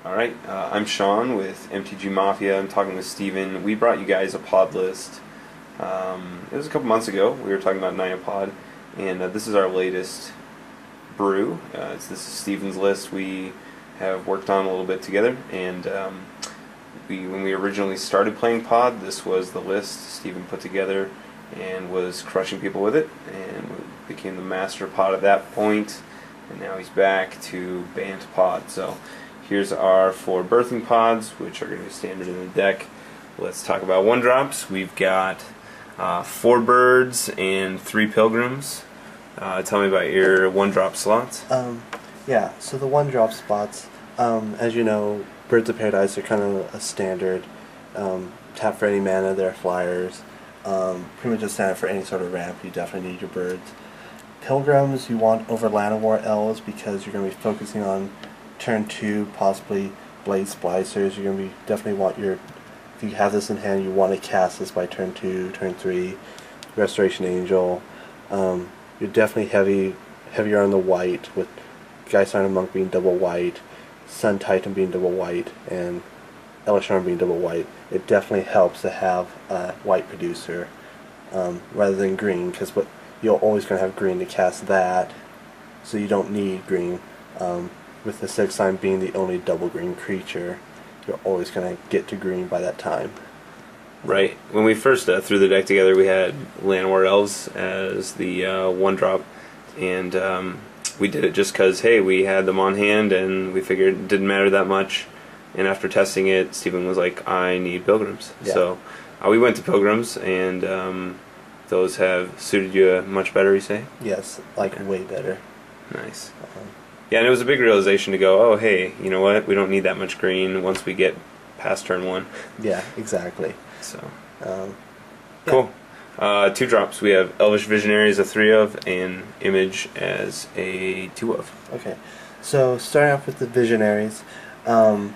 Alright, I'm Sean with MTG Mafia. I'm talking with Steven. We brought you guys a pod list. It was a couple months ago. We were talking about Pod, and this is our latest brew. This is Steven's list. We have worked on a little bit together, and when we originally started playing Pod, this was the list Steven put together and was crushing people with it, and became the master pod at that point, and now he's back to Bant Pod. So here's our 4 birthing pods, which are going to be standard in the deck. Let's talk about 1-drops. We've got 4 birds and 3 pilgrims. Tell me about your 1-drop slots. Yeah, so the 1-drop spots, as you know, Birds of Paradise are kind of a standard. Tap for any mana, they're flyers. Pretty much a standard for any sort of ramp, you definitely need your birds. Pilgrims, you want over Llanowar Elves because you're going to be focusing on turn 2, possibly Blade Splicers. You're going to be definitely want your, if you have this in hand, you want to cast this by turn 2, turn 3. Restoration Angel. You're definitely heavier on the white, with Geist Iron Monk being double white, Sun Titan being double white, and Elesh Norn being double white. It definitely helps to have a white producer rather than green, because you're always going to have green to cast that, so you don't need green. With the 6-sign being the only double green creature, you're always going to get to green by that time. Right. When we first threw the deck together, we had Llanowar Elves as the 1-drop, and we did it just because, hey, we had them on hand, and we figured it didn't matter that much. And after testing it, Steven was like, I need pilgrims. Yeah. So we went to pilgrims, and those have suited you much better, you say? Yes, like way better. Nice. Yeah, and it was a big realization to go, oh, hey, you know what? We don't need that much green once we get past turn 1. Yeah, exactly. So, cool. 2-drops. We have Elvish Visionaries, a 3 of, and Image as a 2 of. Okay, so starting off with the Visionaries, your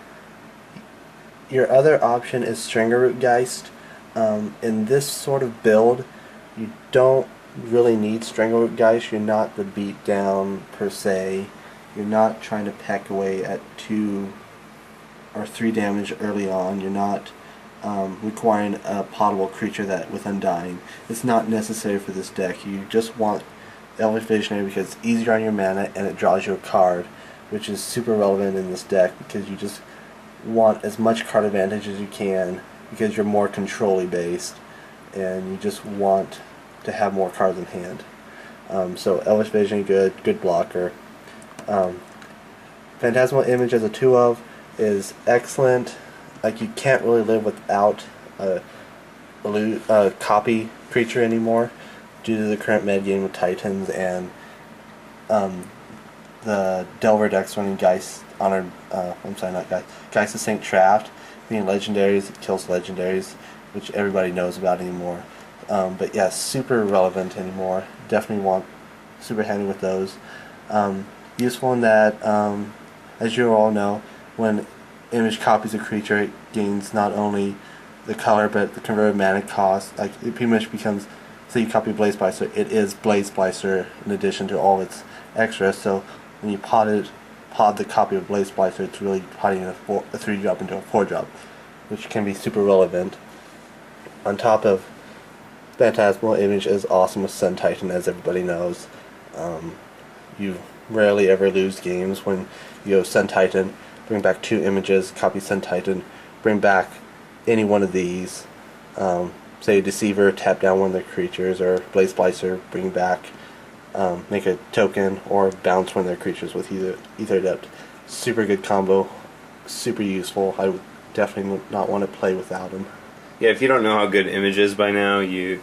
other option is Stringerroot Geist. In this sort of build, you don't really need Stringerroot Geist. You're not the beat down per se. You're not trying to peck away at 2 or 3 damage early on. You're not requiring a potable creature that with Undying. It's not necessary for this deck. You just want Elvish Visionary because it's easier on your mana and it draws you a card, which is super relevant in this deck because you just want as much card advantage as you can because you're more control-y based and you just want to have more cards in hand. So Elvish Visionary, good blocker. Phantasmal Image as a 2 of is excellent. Like, you can't really live without a copy creature anymore due to the current metagame with Titans and the Delver decks running Geist Honored, Geist of St. Traft being legendaries. It kills legendaries, which everybody knows about anymore. But yeah, super relevant anymore. Definitely want super handy with those. Useful in that, as you all know, when Image copies a creature, it gains not only the color but the converted mana cost. Like, it pretty much becomes, say you copy Blaze Splicer, it is Blaze Splicer in addition to all its extras. So when you pod the copy of Blaze Splicer, it's really podding a 3-drop into a 4-drop, which can be super relevant. On top of Phantasmal Image is awesome with Sun Titan, as everybody knows. You rarely ever lose games when you go Sun Titan, bring back 2 images, copy Sun Titan, bring back any one of these. Say Deceiver, tap down one of the creatures, or Blaze Splicer, bring back, make a token, or bounce one of their creatures with Ether Adept. Super good combo, super useful. I would definitely not want to play without him. Yeah, if you don't know how good Image is by now, you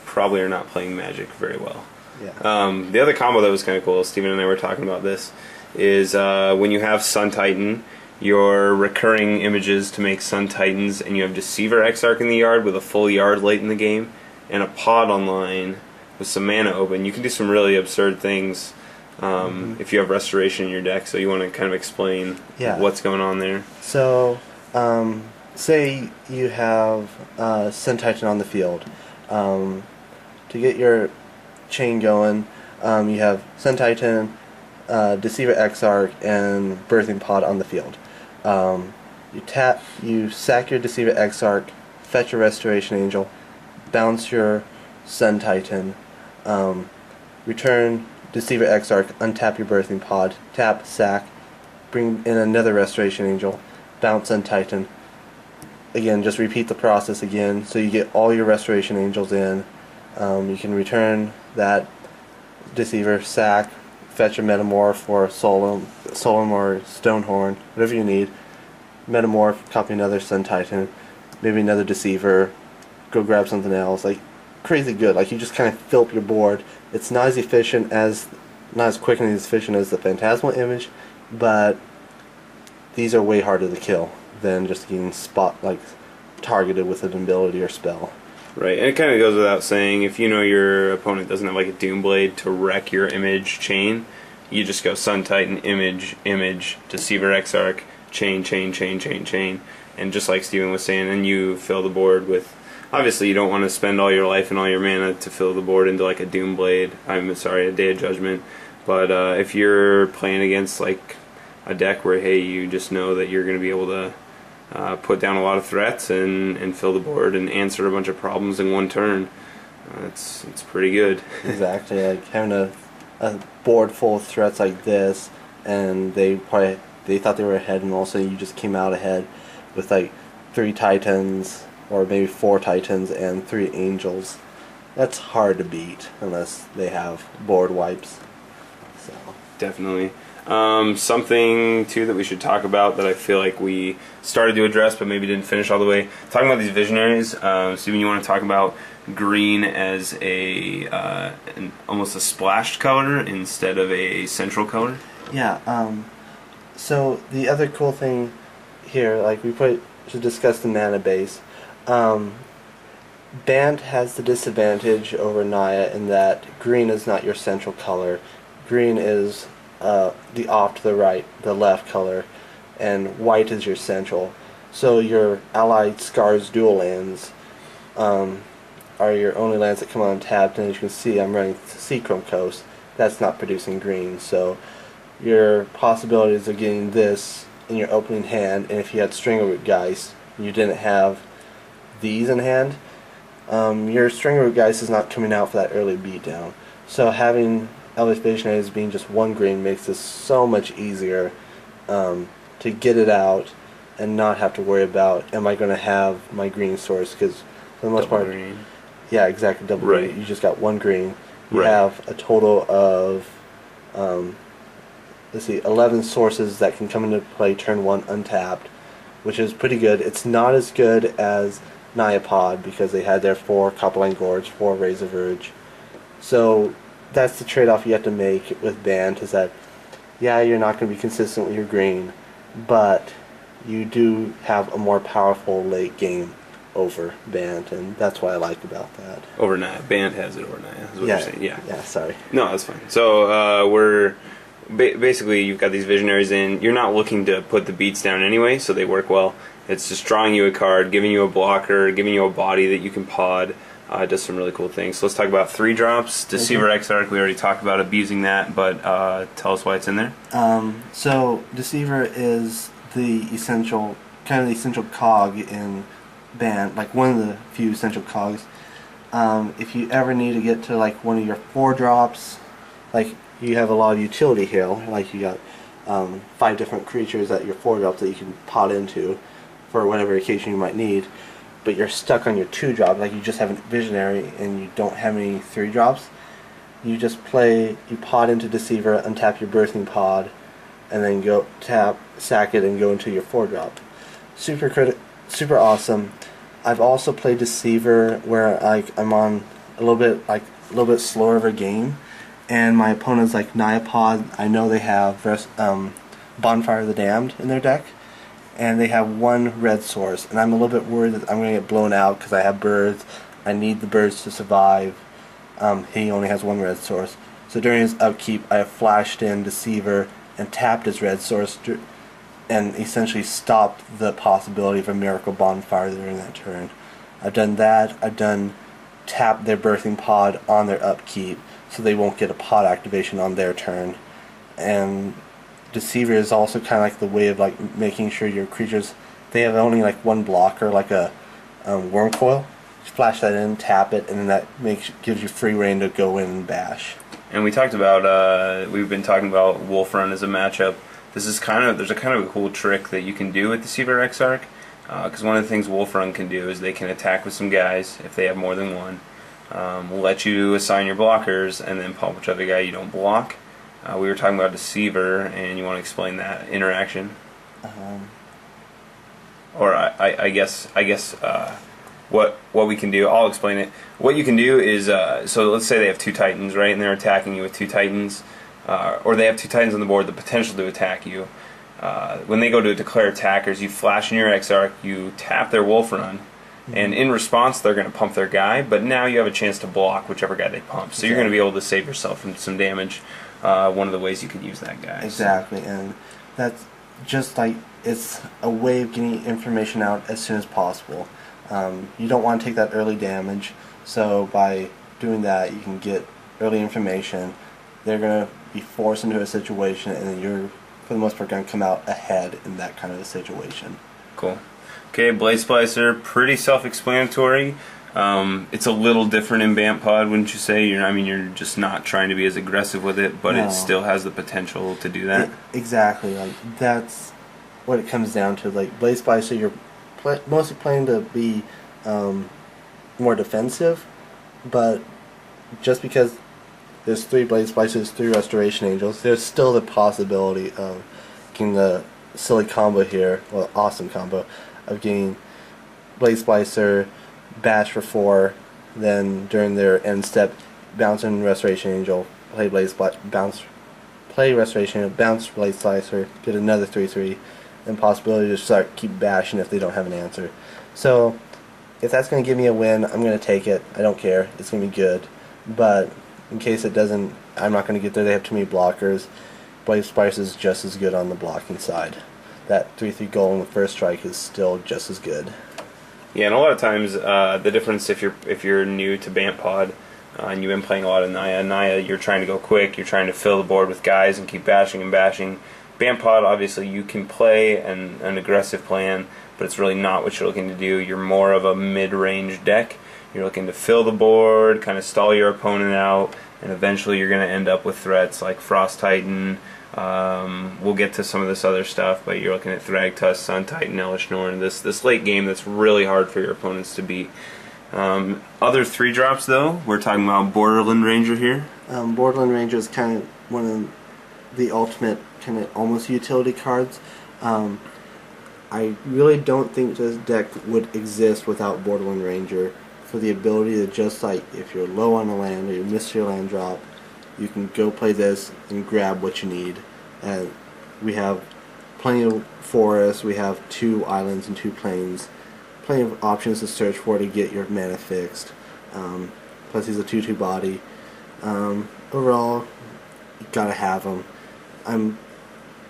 probably are not playing Magic very well. Yeah. The other combo that was kind of cool, Steven and I were talking about this, is when you have Sun Titan, your recurring images to make Sun Titans, and you have Deceiver Exarch in the yard with a full yard late in the game, and a pod online with some mana open, you can do some really absurd things if you have Restoration in your deck. So you want to kind of explain what's going on there. So, say you have Sun Titan on the field. To get your chain going, you have Sun Titan, Deceiver Exarch, and Birthing Pod on the field. You sack your Deceiver Exarch, fetch your Restoration Angel, bounce your Sun Titan, return Deceiver Exarch, untap your Birthing Pod, tap, sack, bring in another Restoration Angel, bounce Sun Titan. Again, just repeat the process again, so you get all your Restoration Angels in. You can return that Deceiver, sack, fetch a Metamorph or Solemn or Stonehorn, whatever you need. Metamorph, copy another Sun Titan, maybe another Deceiver, go grab something else. Like, crazy good. Like, you just kind of fill up your board. It's not as efficient as, not as quick and as efficient as the Phantasmal Image, but these are way harder to kill than just getting targeted with an ability or spell. Right, and it kind of goes without saying, if you know your opponent doesn't have like a Doomblade to wreck your image chain, you just go Sun Titan, image, Deceiver Exarch, chain, and just like Steven was saying, and you fill the board with, obviously you don't want to spend all your life and all your mana to fill the board into like a Doomblade, a Day of Judgment, but if you're playing against like a deck where, hey, you just know that you're going to be able to put down a lot of threats and fill the board and answer a bunch of problems in one turn, it's pretty good. Exactly, like having a board full of threats like this, and they thought they were ahead, and also you just came out ahead with like 3 Titans or maybe 4 Titans and 3 Angels. That's hard to beat unless they have board wipes. So definitely. Something too that we should talk about that I feel like we started to address but maybe didn't finish all the way. Talking about these visionaries, Steven, you want to talk about green as almost a splashed color instead of a central color? Yeah. So the other cool thing here, like we should discuss the mana base. Bant has the disadvantage over Naya in that green is not your central color. Green is the off to the right, the left color, and white is your central. So your allied Scar's dual lands are your only lands that come untapped, and as you can see, I'm running Seachrome Coast. That's not producing green, so your possibilities of getting this in your opening hand, and if you had Stringerroot Geist, you didn't have these in hand, your Stringerroot Geist is not coming out for that early beatdown. So having Elesh Visionaries being just 1 green makes this so much easier to get it out and not have to worry about, am I going to have my green source, because for the most part, green. Yeah, exactly, double right. green. You just got 1 green. You right. have a total of 11 sources that can come into play turn 1 untapped, which is pretty good. It's not as good as Naya Pod because they had their 4 Copperline Gorge, 4 Razor Verge. So that's the trade-off you have to make with Bant, is that, yeah, you're not going to be consistent with your green, but you do have a more powerful late game over Bant, and that's what I like about that. Over Naya. Bant has it over Naya, is what you're saying. Yeah, sorry. No, that's fine. So we're basically, you've got these visionaries in. You're not looking to put the beats down anyway, so they work well. It's just drawing you a card, giving you a blocker, giving you a body that you can pod. Does some really cool things. So let's talk about 3 drops. Deceiver Exarch, we already talked about abusing that, but tell us why it's in there. So Deceiver is the essential cog in Bant, like one of the few essential cogs. If you ever need to get to like one of your 4 drops, like you have a lot of utility here, like you got 5 different creatures at your 4 drops that you can pot into for whatever occasion you might need, but you're stuck on your 2 drop, like you just have a visionary and you don't have any 3 drops. You just you pod into Deceiver, untap your Birthing Pod, and then go tap, sack it, and go into your 4 drop. Super awesome. I've also played Deceiver where I'm on a little bit slower of a game, and my opponent's like Naya Pod. I know they have Bonfire of the Damned in their deck, and they have 1 red source, and I'm a little bit worried that I'm going to get blown out because I have birds. I need the birds to survive. He only has 1 red source. So during his upkeep, I have flashed in Deceiver and tapped his red source and essentially stopped the possibility of a Miracle Bonfire during that turn. I've done that. I've done tap their Birthing Pod on their upkeep so they won't get a pod activation on their turn. And Deceiver is also kind of like the way of like making sure your creatures, they have only like one blocker, like a worm coil. Just flash that in, tap it, and then that gives you free reign to go in and bash. And we talked about, we've been talking about Wolf Run as a matchup. There's a kind of a cool trick that you can do with Deceiver Exarch, because one of the things Wolf Run can do is they can attack with some guys if they have more than one, let you assign your blockers, and then pump whichever guy you don't block. We were talking about Deceiver, and you want to explain that interaction? Or I guess what we can do, I'll explain it. What you can do is, so let's say they have 2 Titans, right, and they're attacking you with 2 Titans, or they have 2 Titans on the board, the potential to attack you. When they go to declare attackers, you flash in your Exarch, you tap their Wolf Run, and in response they're going to pump their guy, but now you have a chance to block whichever guy they pump. So you're going to be able to save yourself from some damage. One of the ways you could use that guy. Exactly, and that's just like, it's a way of getting information out as soon as possible. You don't want to take that early damage, so by doing that you can get early information. They're going to be forced into a situation, and then you're, for the most part, going to come out ahead in that kind of a situation. Cool. Okay, Blade Splicer, pretty self-explanatory. It's a little different in Bant Pod, wouldn't you say? You're just not trying to be as aggressive with it, but No. it still has the potential to do that. Exactly. Like, that's what it comes down to. Like, Blade Splicer, you're mostly playing to be more defensive, but just because there's 3 Blade Splicers, 3 Restoration Angels, there's still the possibility of getting the silly combo here, well, awesome combo, of getting Blade Splicer, bash for 4, then during their end step, bounce in Restoration Angel, play Blade Splicer, play Restoration Angel, bounce Blade Splicer, get another 3/3, and possibility to start keep bashing if they don't have an answer. So, if that's going to give me a win, I'm going to take it. I don't care. It's going to be good. But in case it doesn't, I'm not going to get there. They have too many blockers. Blade Splicer is just as good on the blocking side. That 3/3 goal in the first strike is still just as good. Yeah, and a lot of times the difference if you're new to Bant Pod and you've been playing a lot of Naya, you're trying to go quick, you're trying to fill the board with guys and keep bashing and bashing. Bant Pod, obviously, you can play an aggressive plan, but it's really not what you're looking to do. You're more of a mid-range deck. You're looking to fill the board, kind of stall your opponent out, and eventually you're going to end up with threats like Frost Titan. We'll get to some of this other stuff, but you're looking at Thragtusk, Sun Titan, Elesh Norn, this late game that's really hard for your opponents to beat. Other 3-drops, though, we're talking about Borderland Ranger here. Borderland Ranger is kind of one of the ultimate kind of almost utility cards. I really don't think this deck would exist without Borderland Ranger, for the ability to, just like if you're low on a land or you miss your land drop, you can go play this and grab what you need. And we have plenty of forests, we have 2 islands and 2 plains, plenty of options to search for to get your mana fixed. Plus he's a 2/2 body. Overall, you gotta have him.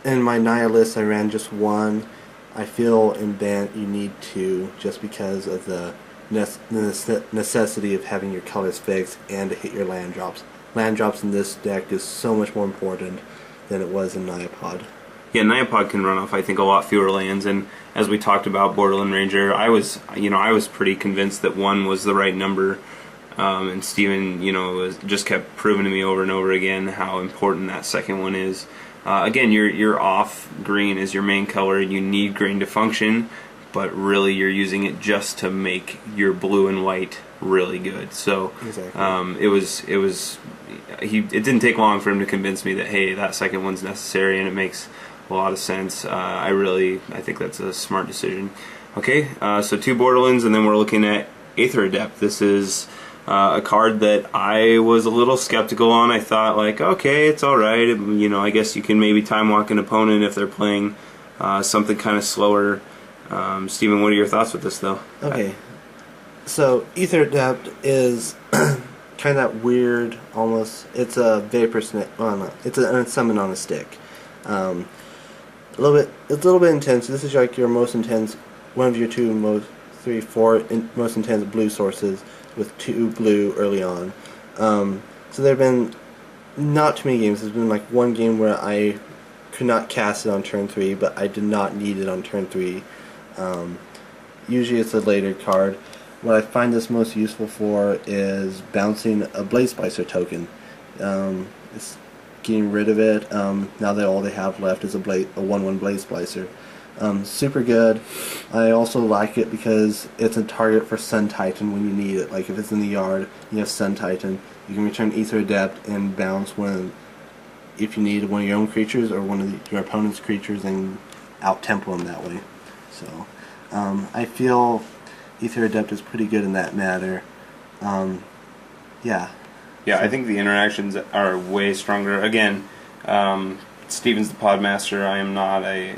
In my Naya list I ran just 1. I feel in Bant you need 2, just because of the necessity of having your colors fixed and to hit your land drops. Land drops in this deck is so much more important than it was in Naya Pod. Yeah, Naya Pod can run off, I think, a lot fewer lands, and as we talked about Borderland Ranger, I was pretty convinced that 1 was the right number, and Steven, just kept proving to me over and over again how important that second one is. Again, your off green is your main color. You need green to function, but really you're using it just to make your blue and white really good. So exactly. It didn't take long for him to convince me that, hey, that second one's necessary, and it makes a lot of sense. I think that's a smart decision. Okay, so 2 Borderlands, and then we're looking at Aether Adept. This is a card that I was a little skeptical on. I thought, like, okay, it's alright. I guess you can maybe time walk an opponent if they're playing something kind of slower. Steven, what are your thoughts with this, though? Okay, so Aether Adept is kind of that weird, almost, it's a vapor snake, it's a summon on a stick. It's a little bit intense. This is like your most intense, one of your 4 most intense blue sources with 2 blue early on. So there have been not too many games. There's been like 1 game where I could not cast it on turn 3, but I did not need it on turn 3. Usually it's a later card. What I find this most useful for is bouncing a Blade Splicer token. It's getting rid of it. Now that all they have left is a 1/1 Blade Splicer. Super good. I also like it because it's a target for Sun Titan when you need it. Like if it's in the yard, you have Sun Titan. You can return Aether Adept and bounce if you need one of your own creatures or one of your opponent's creatures and out-tempo them that way. So I feel Aether Adept is pretty good in that matter. Yeah. Yeah, I think the interactions are way stronger. Again, Steven's the Podmaster. I am not a...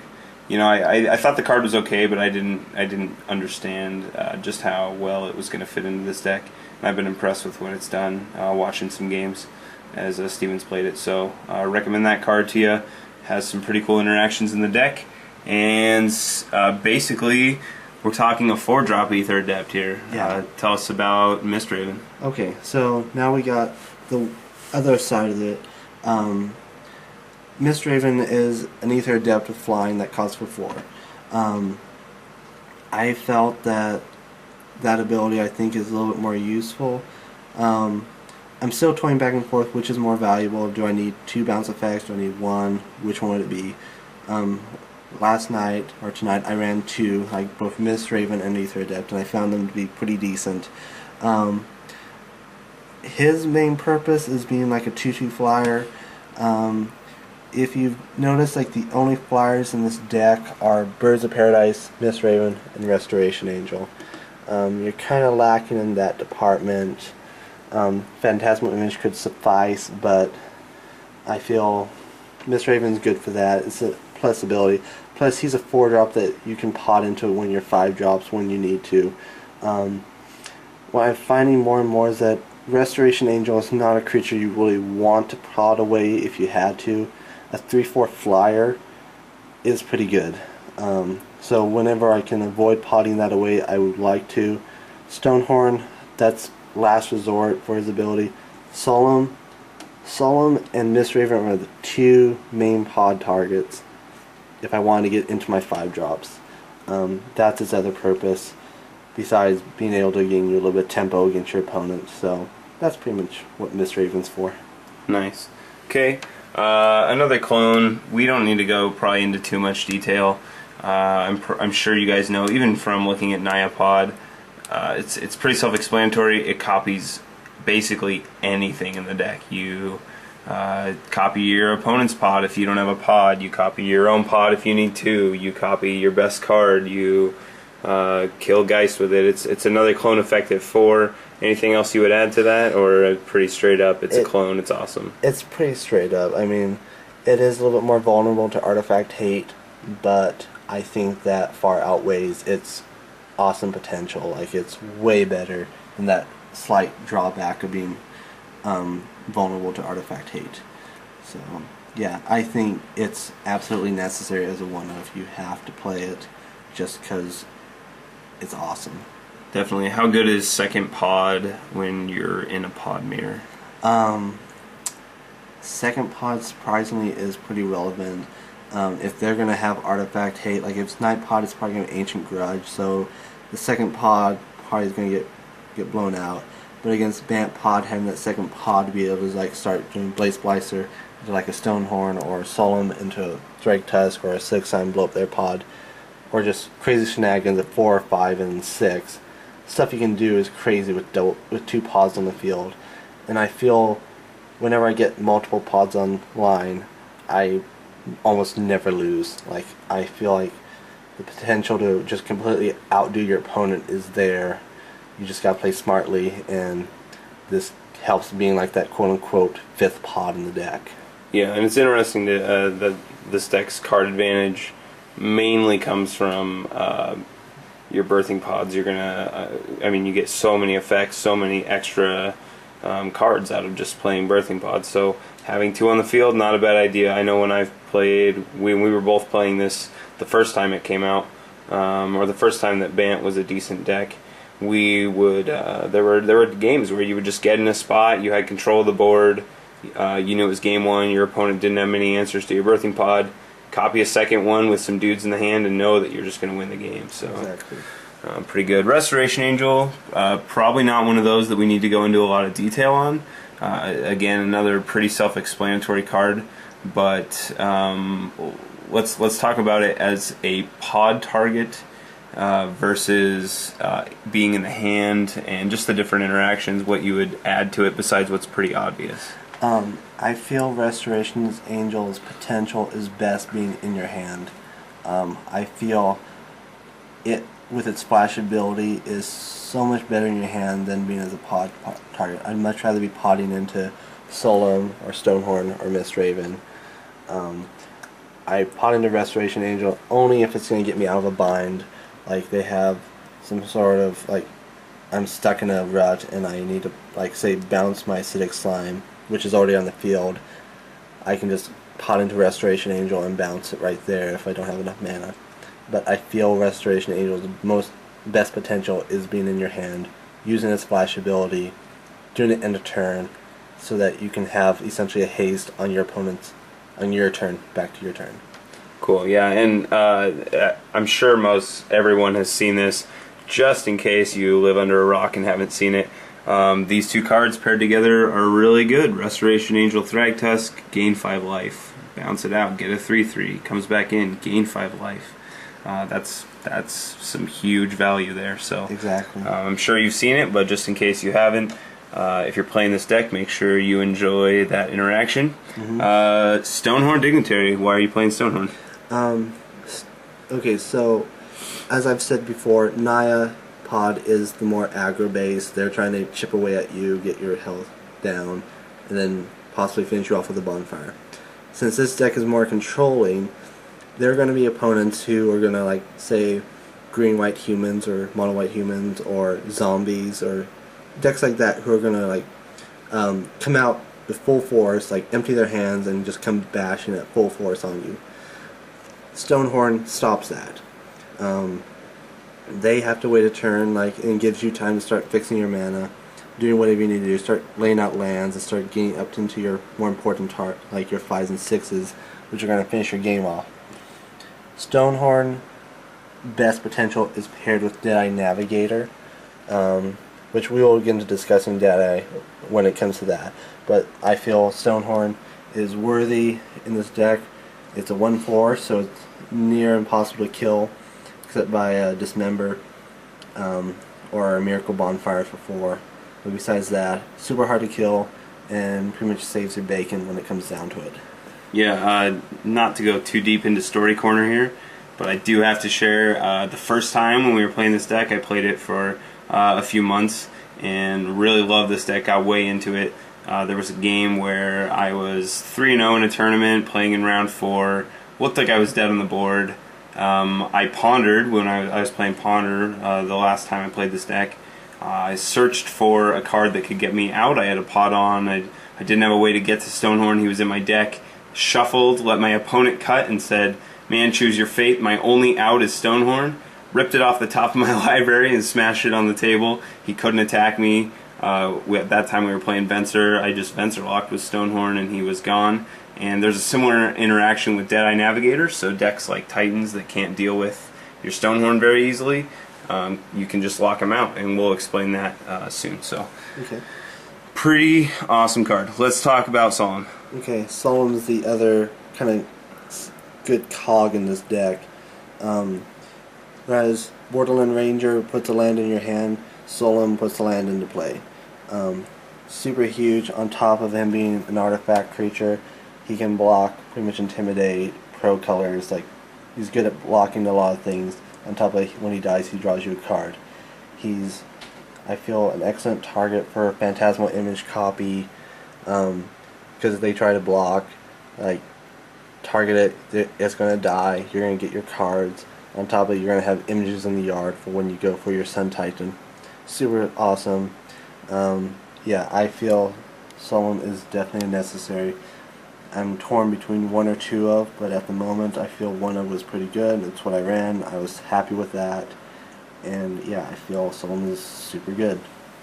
I thought the card was okay, but I didn't understand just how well it was going to fit into this deck. And I've been impressed with what it's done watching some games as Steven's played it. So recommend that card to you. Has some pretty cool interactions in the deck. And basically, we're talking a 4-drop Aether Adept here. Yeah. Tell us about Mistraven. Okay, so now we got the other side of it. Mistraven is an Aether Adept with flying that costs for 4. I felt that ability I think is a little bit more useful. I'm still toying back and forth which is more valuable. Do I need 2 bounce effects? Do I need 1? Which one would it be? Last night, or tonight, I ran 2, like both Mistraven and Aether Adept, and I found them to be pretty decent. His main purpose is being like a 2/2 flyer. If you've noticed, like the only flyers in this deck are Birds of Paradise, Mistraven, and Restoration Angel. You're kind of lacking in that department. Phantasmal Image could suffice, but I feel Mistraven's good for that. It's a plus ability. Plus, he's a 4-drop that you can pot into when you're 5-drops when you need to. What I'm finding more and more is that Restoration Angel is not a creature you really want to pot away if you had to. A 3/4 flyer is pretty good. So whenever I can avoid potting that away, I would like to. Stonehorn, that's last resort for his ability. Solemn and Mistraven are the 2 main pod targets if I want to get into my 5-drops. That's its other purpose, besides being able to gain you a little bit of tempo against your opponent. So that's pretty much what Mistraven's for. Nice. Okay, another clone. We don't need to go probably into too much detail. I'm sure you guys know, even from looking at Nyapod, it's pretty self-explanatory. It copies basically anything in the deck. You copy your opponent's pod if you don't have a pod. You copy your own pod if you need to. You copy your best card. You kill Geist with it. It's another clone effective 4. Anything else you would add to that, or pretty straight up, it's a clone, it's awesome? It's pretty straight up. I mean, it is a little bit more vulnerable to artifact hate, but I think that far outweighs its awesome potential. Like, it's way better than that slight drawback of being vulnerable to artifact hate. So, yeah, I think it's absolutely necessary as a 1-of. You have to play it just because it's awesome. Definitely. How good is second pod when you're in a pod mirror? Second pod surprisingly is pretty relevant. If they're going to have artifact hate, like if it's night pod, it's probably going to be Ancient Grudge, so the second pod probably is going to get blown out. But against Bant Pod, having that second pod to be able to like start doing Blade Splicer into like a Stonehorn or Solemn into a Thragtusk or a 6-sign blow up their pod, or just crazy shenanigans at 4 or 5 and 6. Stuff you can do is crazy with 2 pods on the field. And I feel whenever I get multiple pods online, I almost never lose. Like, I feel like the potential to just completely outdo your opponent is there. You just gotta play smartly, and this helps being like that quote-unquote 5th pod in the deck. Yeah, and it's interesting that this deck's card advantage mainly comes from your birthing pods. You're gonna, you get so many effects, so many extra cards out of just playing birthing pods. So having 2 on the field, not a bad idea. I know when I've played, when we were both playing this the first time it came out, or the first time that Bant was a decent deck, we would there were games where you would just get in a spot, you had control of the board, you knew it was game 1, your opponent didn't have many answers to your birthing pod, copy a second one with some dudes in the hand and know that you're just going to win the game. So Exactly. pretty good. Restoration Angel, probably not one of those that we need to go into a lot of detail on. Again, another pretty self-explanatory card, but let's talk about it as a pod target versus being in the hand, and just the different interactions, what you would add to it besides what's pretty obvious. I feel Restoration Angel's potential is best being in your hand. I feel it, with its splash ability, is so much better in your hand than being as a pod target. I'd much rather be podding into Solemn or Stonehorn or Mist Raven. I pot into Restoration Angel only if it's going to get me out of a bind. Like, they have some sort of, like, I'm stuck in a rut and I need to, like, say, bounce my acidic slime, which is already on the field. I can just pot into Restoration Angel and bounce it right there if I don't have enough mana. But I feel Restoration Angel's best potential is being in your hand, using its splash ability, doing it end of turn, so that you can have essentially a haste on your opponent's, on your turn, back to your turn. Cool, yeah, and I'm sure everyone has seen this. Just in case you live under a rock and haven't seen it, these two cards paired together are really good. Restoration Angel Thragtusk, gain 5 life. Bounce it out, get a 3/3, comes back in, gain 5 life. That's some huge value there. So Exactly. I'm sure you've seen it, but just in case you haven't, if you're playing this deck, make sure you enjoy that interaction. Stonehorn Dignitary, why are you playing Stonehorn? Okay, so as I've said before, Naya Pod is the more aggro base. They're trying to chip away at you, get your health down, and then possibly finish you off with a bonfire. Since this deck is more controlling, there are going to be opponents who are going to, like, say, green-white humans or mono-white humans or zombies or decks like that, who are going to, like, come out with full force, like, empty their hands and just come bashing at full force on you. Stonehorn stops that. They have to wait a turn, like, and gives you time to start fixing your mana, doing whatever you need to do, start laying out lands, and start getting up into your more important like your 5s and 6s, which are going to finish your game off. Stonehorn best potential is paired with Deadeye Navigator, which we will get into discussing Deadeye when it comes to that. But I feel Stonehorn is worthy in this deck. It's a 1/4, so it's near impossible to kill, except by a Dismember or a Miracle Bonfire for 4. But besides that, super hard to kill, and pretty much saves your bacon when it comes down to it. Yeah, not to go too deep into story corner here, but I do have to share the first time when we were playing this deck. I played it for a few months and really loved this deck, got way into it. There was a game where I was 3-0 in a tournament, playing in round 4, looked like I was dead on the board. I pondered when I was playing Ponder the last time I played this deck. I searched for a card that could get me out. I had a pot on. I didn't have a way to get to Stonehorn. He was in my deck. Shuffled, let my opponent cut, and said, "Man, choose your fate. My only out is Stonehorn." Ripped it off the top of my library and smashed it on the table. He couldn't attack me. At that time we were playing Venser. I just Venser locked with Stonehorn and he was gone. And there's a similar interaction with Deadeye Navigator, so decks like Titans that can't deal with your Stonehorn very easily, you can just lock them out, and we'll explain that soon. So, Okay. Pretty awesome card. Let's talk about Solemn. Okay, Solemn's the other kind of good cog in this deck. Whereas Borderland Ranger puts a land in your hand, Solemn puts the land into play. Super huge. On top of him being an artifact creature, he can block, pretty much intimidate, pro colors. Like, he's good at blocking a lot of things. On top of, when he dies, he draws you a card. He's, I feel, an excellent target for a Phantasmal Image copy, because if they try to block, like, target it, it's going to die. You're going to get your cards. On top of it, you're going to have images in the yard for when you go for your Sun Titan. Super awesome. Yeah, I feel Solemn is definitely necessary. I'm torn between 1 or 2 of, but at the moment I feel 1 of was pretty good. That's what I ran. I was happy with that. And yeah, I feel Solemn is super good.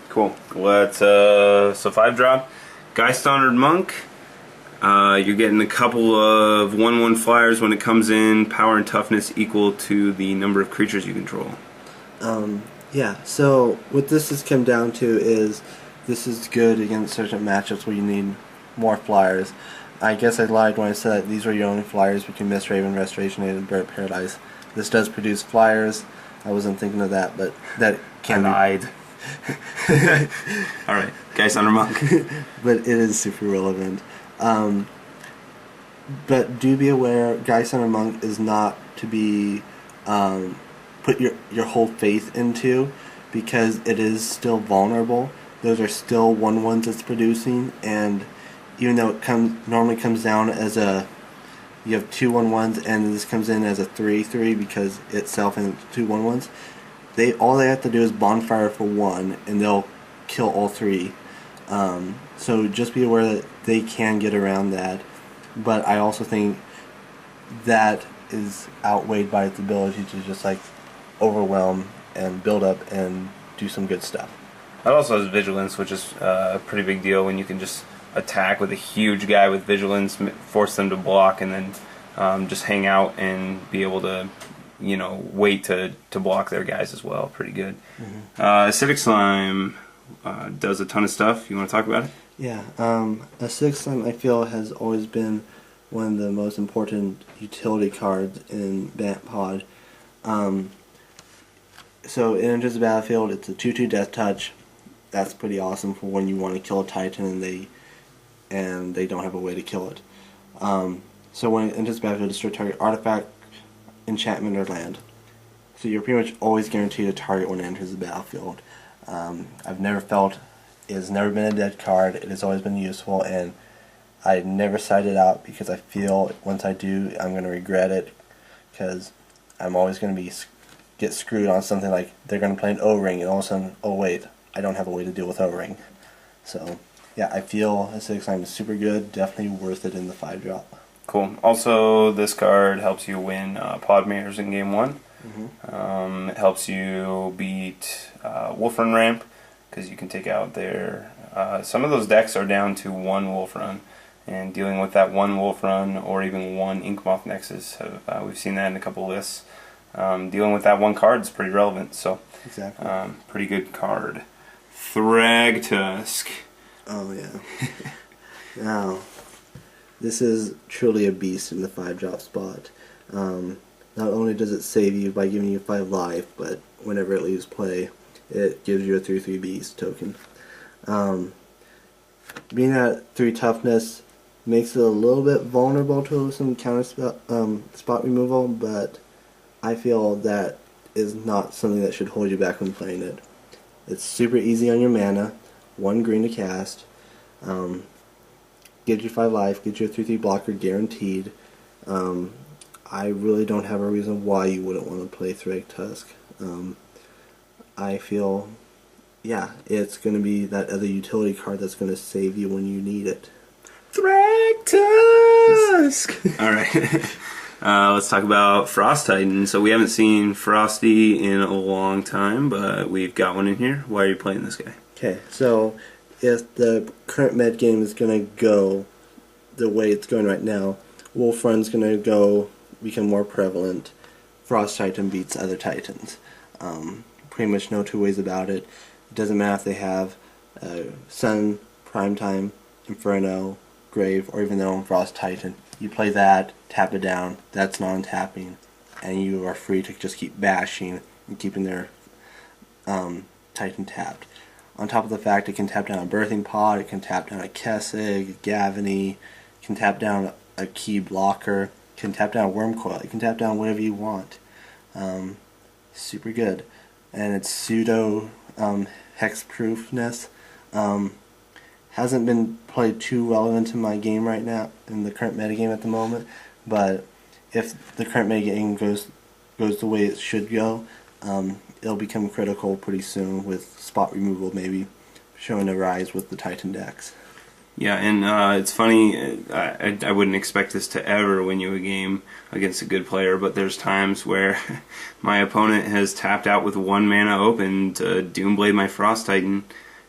Cool. Let's so 5-drop. Geist Honored Monk. You're getting a couple of 1/1 flyers when it comes in. Power and toughness equal to the number of creatures you control. Yeah, so what this has come down to is this is good against certain matchups where you need more flyers. I guess I lied when I said that these were your only flyers. We can Mist Raven, Restoration Aid, and Bird Paradise. This does produce flyers. I wasn't thinking of that, but that can be... lied. Alright, Geist Under Monk. But it is super relevant. But do be aware, Geist Under Monk is not to be put your whole faith into, because it is still vulnerable. Those are still 1/1s it's producing, and even though it normally comes down as you have 2 1/1s, and this comes in as a 3/3 because itself and 2 1/1s. All they have to do is bonfire for 1, and they'll kill all 3. So just be aware that they can get around that. But I also think that is outweighed by its ability to just like overwhelm and build up and do some good stuff. It also has vigilance, which is a pretty big deal when you can just attack with a huge guy with vigilance, force them to block, and then just hang out and be able to, wait to block their guys as well. Pretty good. Mm-hmm. Acidic Slime does a ton of stuff. You want to talk about it? Yeah. Acidic Slime, I feel, has always been one of the most important utility cards in Bant Pod. So it enters the battlefield. It's a 2/2 Death Touch. That's pretty awesome for when you want to kill a Titan and they don't have a way to kill it. So when it enters the battlefield, destroy target artifact, enchantment, or land. So you're pretty much always guaranteed a target when it enters the battlefield. I've never felt it has never been a dead card. It has always been useful, and I never cite it out because I feel once I do, I'm going to regret it, because I'm always going to get screwed on something like they're going to play an O-Ring, and all of a sudden, oh wait, I don't have a way to deal with O-Ring. So yeah, I feel Acidic Slime is super good, definitely worth it in the 5-drop. Cool. Also, this card helps you win pod mirrors in game 1. Mm-hmm. It helps you beat Wolf Run Ramp, because you can take out their... some of those decks are down to 1 Wolf Run, and dealing with that 1 Wolf Run or even 1 Inkmoth Nexus, we've seen that in a couple lists. Dealing with that 1 card is pretty relevant, so exactly. Pretty good card. Thragtusk. Oh yeah. Now, this is truly a beast in the 5-drop spot. Not only does it save you by giving you 5 life, but whenever it leaves play, it gives you a 3/3 beast token. Being at 3 toughness makes it a little bit vulnerable to some counter spot removal, but I feel that is not something that should hold you back when playing it. It's super easy on your mana, 1 green to cast, gives you 5 life, gives you a 3/3 blocker guaranteed. I really don't have a reason why you wouldn't want to play Thragtusk. I feel, yeah, it's going to be that other utility card that's going to save you when you need it. Thragtusk! Alright. Let's talk about Frost Titan. So we haven't seen Frosty in a long time, but we've got one in here. Why are you playing this guy? Okay, so if the current med game is going to go the way it's going right now, Wolf Run's going to become more prevalent. Frost Titan beats other Titans. Pretty much no two ways about it. It doesn't matter if they have Sun, Primetime, Inferno, Grave, or even their own Frost Titan. You play that, tap it down, that's non-tapping, and you are free to just keep bashing and keeping their Titan tapped. On top of the fact it can tap down a Birthing Pod, it can tap down a Kessig, Gavony, it can tap down a key blocker, it can tap down a Wormcoil, it can tap down whatever you want. Super good. And its pseudo hexproofness hasn't been played too relevant in my game right now, in the current metagame at the moment, but if the current metagame goes the way it should go, it'll become critical pretty soon, with spot removal maybe showing a rise with the Titan decks. Yeah, and it's funny, I wouldn't expect this to ever win you a game against a good player, but there's times where my opponent has tapped out with 1 mana open to Doomblade my Frost Titan,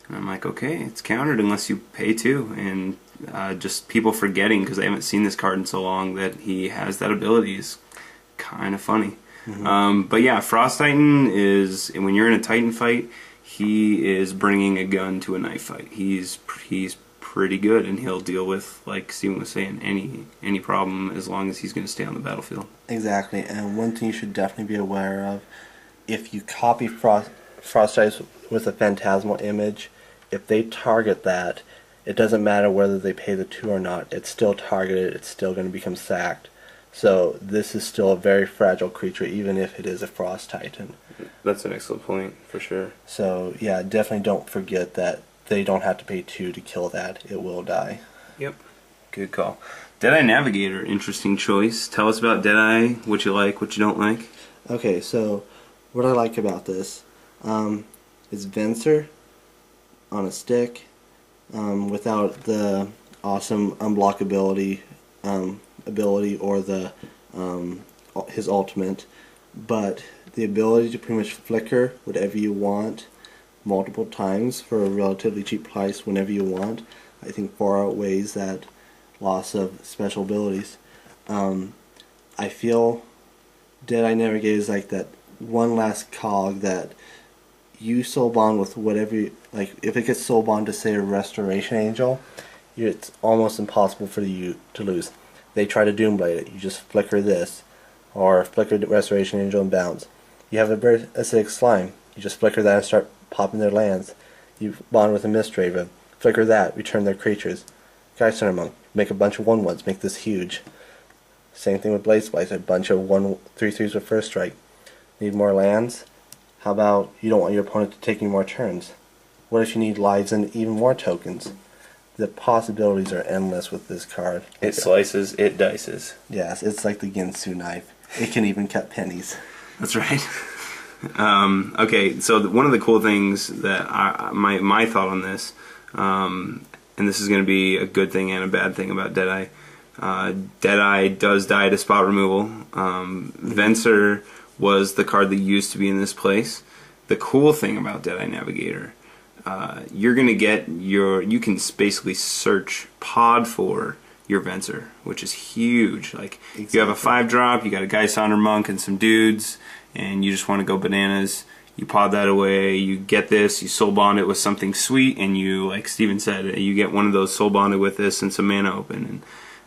and I'm like, okay, it's countered unless you pay 2, and just people forgetting because they haven't seen this card in so long that he has that ability is kind of funny. But yeah, Frost Titan is, when you're in a Titan fight, he is bringing a gun to a knife fight. He's pretty good, and he'll deal with, like Steven was saying, any problem as long as he's going to stay on the battlefield. Exactly, and one thing you should definitely be aware of, if you copy Frost Titans with a phantasmal image, if they target that, it doesn't matter whether they pay the 2 or not, it's still targeted, it's still going to become sacked. So this is still a very fragile creature, even if it is a Frost Titan. That's an excellent point, for sure. So yeah, definitely don't forget that they don't have to pay 2 to kill that. It will die. Yep. Good call. Deadeye Navigator, interesting choice. Tell us about Deadeye, what you like, what you don't like. Okay, so what I like about this is Venser on a stick without the awesome unblockability ability or the his ultimate, but the ability to pretty much flicker whatever you want multiple times for a relatively cheap price whenever you want, I think far outweighs that loss of special abilities. I feel Deadeye Navigator is like that one last cog that you soul bond with whatever you, like if it gets soul bond to say a Restoration Angel, it's almost impossible for you to lose. They try to Doomblade it, you just flicker this, or flicker Restoration Angel and bounce. You have a very acidic slime, you just flicker that and start popping their lands. You bond with a Mistraven, flicker that, return their creatures. Geist Hunter Monk, make a bunch of 1/1s, make this huge. Same thing with Blade Splice, a bunch of 1/3/3s with first strike. Need more lands? How about you don't want your opponent to take any more turns? What if you need lives and even more tokens? The possibilities are endless with this card. It slices, it dices. Yes, it's like the Ginsu knife. It can even cut pennies. That's right. Okay, so one of the cool things that my thought on this, and this is going to be a good thing and a bad thing about Deadeye. Deadeye does die to spot removal. Venser was the card that used to be in this place. The cool thing about Deadeye Navigator, you're going to get you can basically search pod for your Venser, which is huge. Like, exactly. If you have a 5-drop, you got a Geist Hunter Monk and some dudes, and you just want to go bananas, you pod that away, you get this, you soul bond it with something sweet, and you, like Steven said, you get one of those soul bonded with this and some mana open,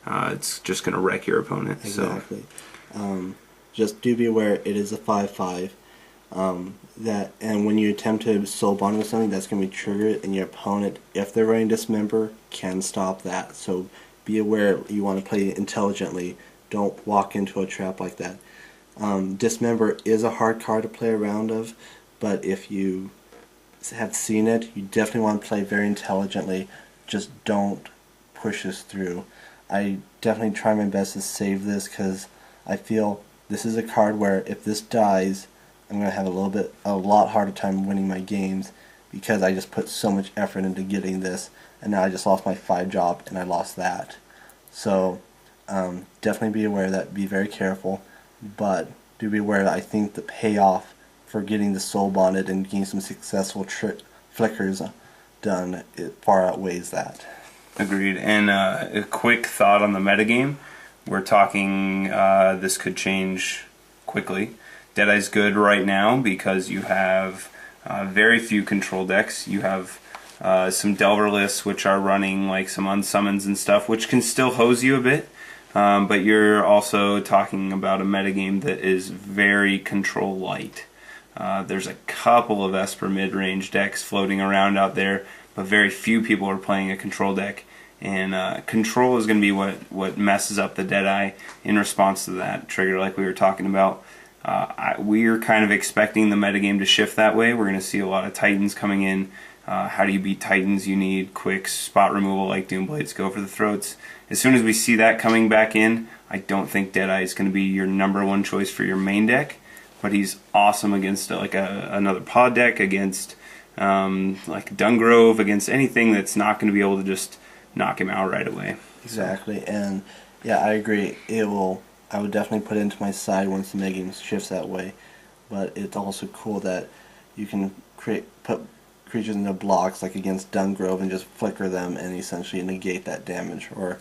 and it's just going to wreck your opponent. Exactly. So. Just do be aware it is a 5/5. And when you attempt to soul bond with something, that's going to be triggered, and your opponent, if they're running Dismember, can stop that. So be aware you want to play intelligently. Don't walk into a trap like that. Dismember is a hard card to play around of, but if you have seen it, you definitely want to play very intelligently. Just don't push this through. I definitely try my best to save this because I feel this is a card where if this dies, I'm going to have a lot harder time winning my games because I just put so much effort into getting this, and now I just lost my 5-drop and I lost that. So definitely be aware of that. Be very careful, but do be aware that I think the payoff for getting the soul bonded and getting some successful flickers done, it far outweighs that. Agreed. And a quick thought on the metagame. We're talking this could change quickly. Deadeye's good right now because you have very few control decks. You have some Delver lists which are running like some unsummons and stuff, which can still hose you a bit. But you're also talking about a metagame that is very control light. There's a couple of Esper mid-range decks floating around out there, but very few people are playing a control deck. And control is going to be what messes up the Deadeye in response to that trigger like we were talking about. We're kind of expecting the metagame to shift that way. We're going to see a lot of Titans coming in. How do you beat Titans? You need quick spot removal like Doomblades, go for the throats. As soon as we see that coming back in, I don't think Deadeye is going to be your #1 choice for your main deck, but he's awesome against like another pod deck, against like Dungrove, against anything that's not going to be able to just knock him out right away. Exactly, and yeah, I agree. I would definitely put it into my side once the metagame shifts that way. But it's also cool that you can put creatures into blocks, like against Dungrove, and just flicker them and essentially negate that damage, or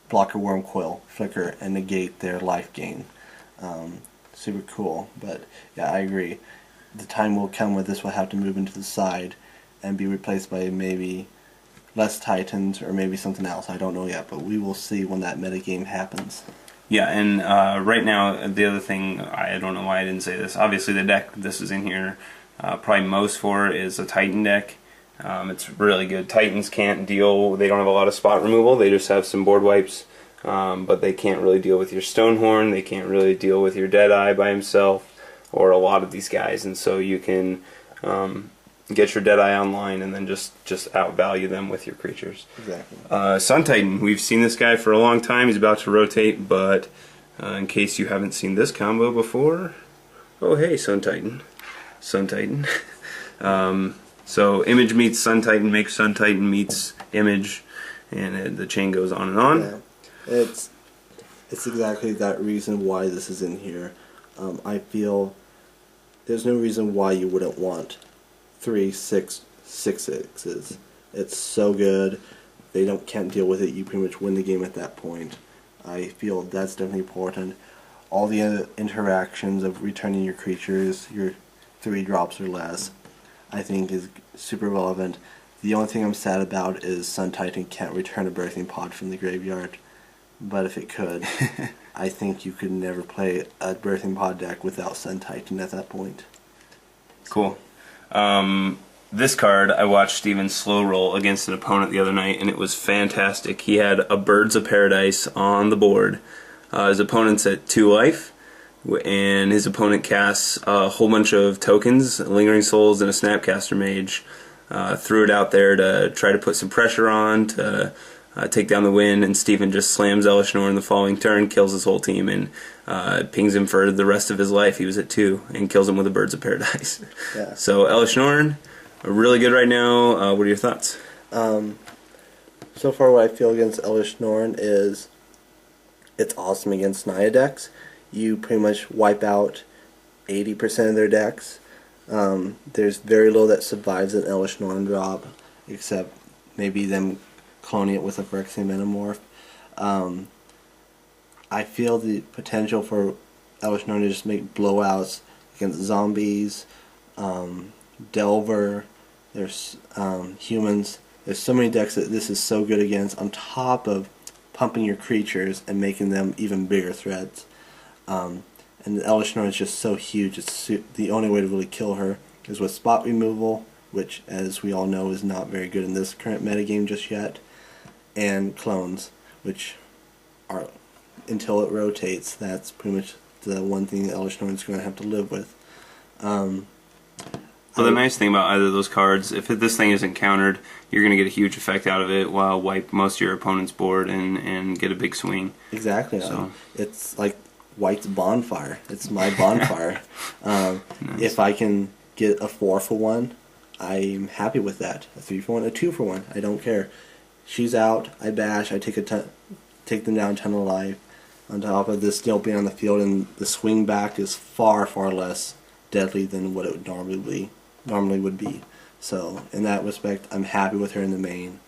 block a Worm Coil, flicker, and negate their life gain. Super cool, but yeah, I agree. The time will come where this will have to move into the side and be replaced by maybe less Titans or maybe something else. I don't know yet, but we will see when that metagame happens. Yeah, and right now, the other thing, I don't know why I didn't say this, obviously the deck this is in here probably most for is a Titan deck. It's really good. Titans can't deal, they don't have a lot of spot removal, they just have some board wipes, but they can't really deal with your Stonehorn, they can't really deal with your Deadeye by himself, or a lot of these guys, and so you can get your Deadeye online and then just outvalue them with your creatures. Exactly. Sun Titan, we've seen this guy for a long time, he's about to rotate, but in case you haven't seen this combo before, oh hey, Sun Titan. Sun Titan. So Image meets Sun Titan makes Sun Titan meets Image, and the chain goes on and on. Yeah. It's exactly that reason why this is in here. I feel there's no reason why you wouldn't want 3, 6, 6/6s. It's so good. They can't deal with it. You pretty much win the game at that point. I feel that's definitely important. All the other interactions of returning your creatures, your 3 drops or less, I think is super relevant. The only thing I'm sad about is Sun Titan can't return a Birthing Pod from the graveyard. But if it could, I think you could never play a Birthing Pod deck without Sun Titan at that point. Cool. This card, I watched Steven slow roll against an opponent the other night, and it was fantastic. He had a Birds of Paradise on the board. His opponent's at 2 life, and his opponent casts a whole bunch of tokens, Lingering Souls, and a Snapcaster Mage. Threw it out there to try to put some pressure on, to take down the win, and Steven just slams Elesh Norn the following turn, kills his whole team, and pings him for the rest of his life. He was at 2, and kills him with a Birds of Paradise. Yeah. So Elesh Norn, really good right now. What are your thoughts? So far what I feel against Elesh Norn is it's awesome against Naya decks. You pretty much wipe out 80% of their decks. There's very little that survives an Elesh Norn drop, except maybe them cloning it with a Phyrexian Metamorph. I feel the potential for Elesh Norn to just make blowouts against zombies, Delver, there's humans. There's so many decks that this is so good against, on top of pumping your creatures and making them even bigger threats. And the Elesh Norn is just so huge, it's the only way to really kill her is with spot removal, which, as we all know, is not very good in this current metagame just yet, and clones, which are, until it rotates, that's pretty much the one thing that Elesh Norn is going to have to live with. Well, the nice thing about either of those cards, if this thing isn't countered, you're going to get a huge effect out of it while wipe most of your opponent's board and get a big swing. Exactly. So. It's like White's Bonfire. It's my bonfire. Nice. If I can get a 4 for 1, I'm happy with that. A 3 for 1, a 2 for 1. I don't care. She's out. I bash. I take them down 10 of life. On top of this still being on the field, and the swing back is far, far less deadly than what it would normally would be. So in that respect, I'm happy with her in the main.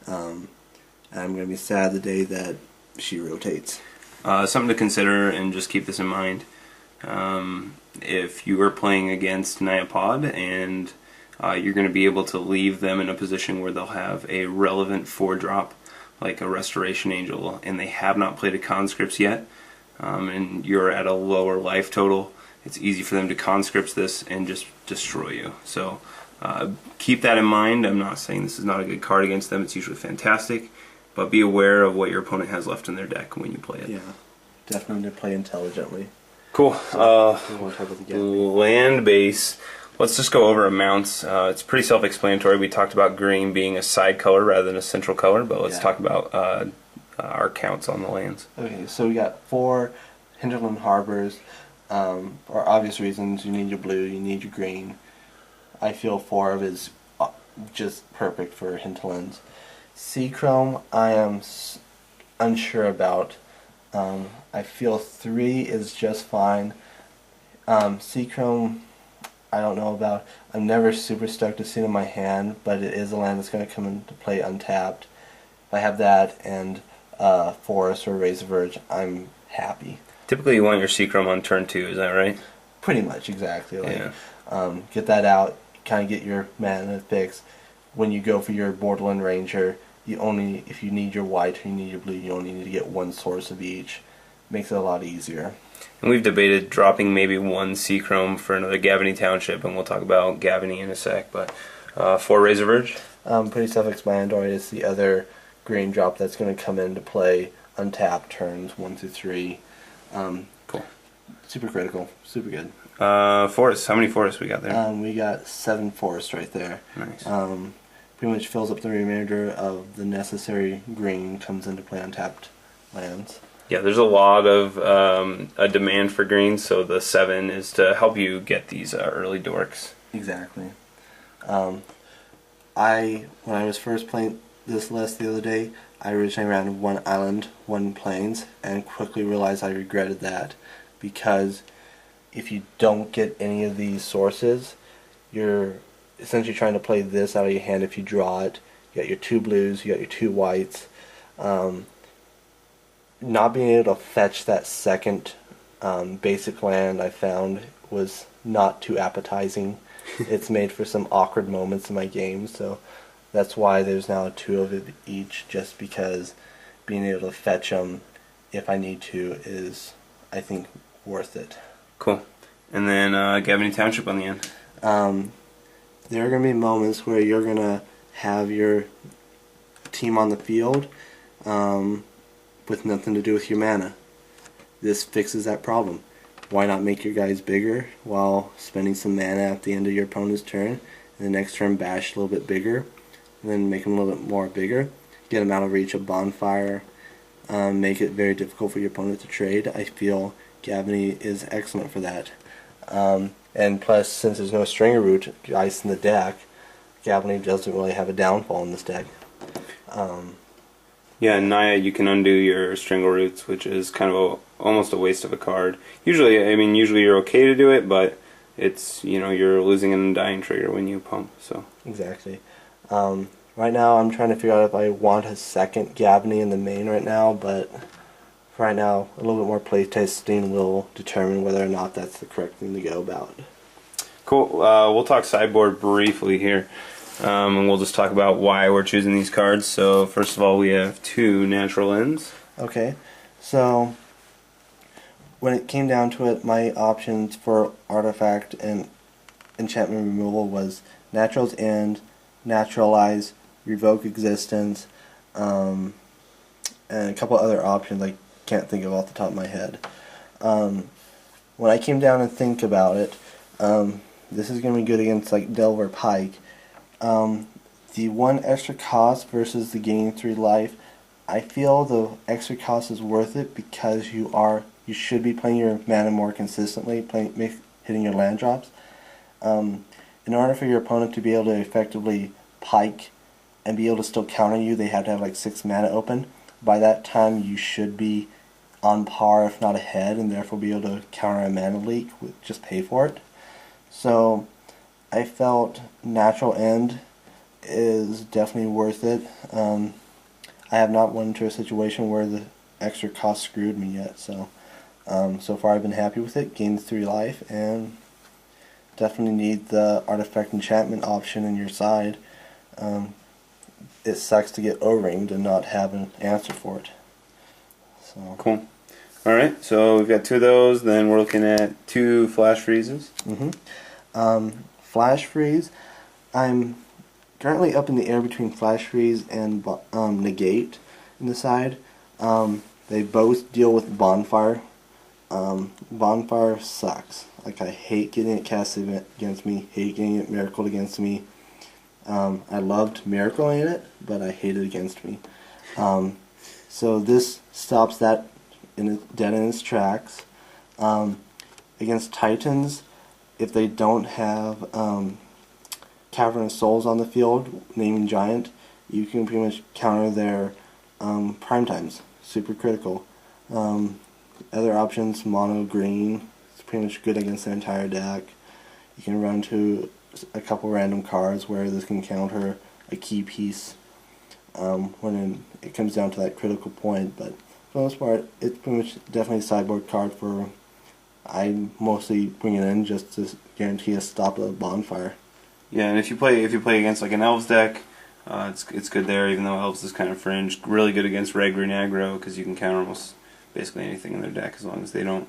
And I'm going to be sad the day that she rotates. Something to consider, and just keep this in mind. If you are playing against Naya Pod, and you're going to be able to leave them in a position where they'll have a relevant 4-drop, like a Restoration Angel, and they have not played a Conscripts yet, and you're at a lower life total, it's easy for them to Conscripts this and just destroy you. So keep that in mind. I'm not saying this is not a good card against them. It's usually fantastic. But be aware of what your opponent has left in their deck when you play it. Yeah, definitely play intelligently. Cool. So, land base. Let's just go over amounts. It's pretty self-explanatory. We talked about green being a side color rather than a central color, but let's talk about our counts on the lands. Okay, so we got 4 Hinterland Harbors. For obvious reasons, you need your blue, you need your green. I feel 4 of is just perfect for Hinterlands. Seachrome, I am unsure about. I feel 3 is just fine. Seachrome, I don't know about. I'm never super stoked to see it in my hand, but it is a land that's going to come into play untapped. If I have that and Forest or Razor Verge, I'm happy. Typically you want your Seachrome on turn 2, is that right? Pretty much, exactly. Yeah. Get that out, kind of get your mana fixed. When you go for your Borderland Ranger, if you need your white or you need your blue, you only need to get one source of each. Makes it a lot easier. And we've debated dropping maybe one Seachrome for another Gavony Township, and we'll talk about Gavony in a sec, but for Razor Verge? Pretty self-explanatory. It's the other green drop that's going to come into play untapped turns 1 through 3. Cool. Super critical. Super good. Forests. How many forests we got there? We got 7 forests right there. Nice. Pretty much fills up the remainder of the necessary green comes into play untapped lands. Yeah, there's a lot of a demand for greens, so the 7 is to help you get these early dorks. Exactly. When I was first playing this list the other day, I originally ran 1 island, 1 plains, and quickly realized I regretted that, because if you don't get any of these sources, you're essentially trying to play this out of your hand if you draw it. You got your 2 blues, you got your 2 whites. Not being able to fetch that second basic land I found was not too appetizing. It's made for some awkward moments in my game, so that's why there's now 2 of it each, just because being able to fetch them if I need to is, I think, worth it. Cool. And then Gavony Township on the end. There are going to be moments where you're going to have your team on the field with nothing to do with your mana. This fixes that problem. Why not make your guys bigger while spending some mana at the end of your opponent's turn, and the next turn bash a little bit bigger, and then make them a little bit more bigger, get them out of reach of bonfire, make it very difficult for your opponent to trade. I feel Gavony is excellent for that. And plus, since there's no Stringer Root ice in the deck, Gavony doesn't really have a downfall in this deck. Yeah, in Naya you can undo your Strangle Roots, which is kind of almost a waste of a card. Usually you're okay to do it, but it's, you're losing an Undying trigger when you pump, so. Exactly. Right now I'm trying to figure out if I want a second Gavony in the main right now, but right now a little bit more playtesting will determine whether or not that's the correct thing to go about. Cool. We'll talk Sideboard briefly here. And we'll just talk about why we're choosing these cards. So first of all, we have 2 natural ends. Okay, so when it came down to it, my options for artifact and enchantment removal was Natural's End, Naturalize, Revoke Existence, and a couple other options I can't think of off the top of my head. When I came down and think about it, this is going to be good against like Delver Pike. The 1 extra cost versus the gaining 3 life, I feel the extra cost is worth it because you should be playing your mana more consistently, hitting your land drops. In order for your opponent to be able to effectively pike and be able to still counter you, they have to have like 6 mana open. By that time you should be on par, if not ahead, and therefore be able to counter a mana leak, just pay for it. So I felt Natural End is definitely worth it. I have not went into a situation where the extra cost screwed me yet, so so far I've been happy with it. Gains 3 life, and definitely need the artifact enchantment option in your side. It sucks to get O-ringed and not have an answer for it. So. Cool. Alright, so we've got 2 of those, then we're looking at 2 Flash Freezes. Flash Freeze, I'm currently up in the air between Flash Freeze and Negate in the side. They both deal with Bonfire. Bonfire sucks. Like, I hate getting it casted against me, hate getting it miracled against me. I loved miracling it, but I hate it against me. So this stops that dead in its tracks. Against Titans, if they don't have Cavern of Souls on the field, naming Giant, you can pretty much counter their prime times. Super critical. Other options, mono green, it's pretty much good against their entire deck. You can run to a couple random cards where this can counter a key piece when it comes down to that critical point. But for the most part, it's pretty much definitely a sideboard card for. I mostly bring it in just to guarantee a stop of a bonfire. Yeah, and if you play against like an Elves deck, it's good there. Even though Elves is kind of fringe, really good against red green aggro because you can counter almost basically anything in their deck as long as they don't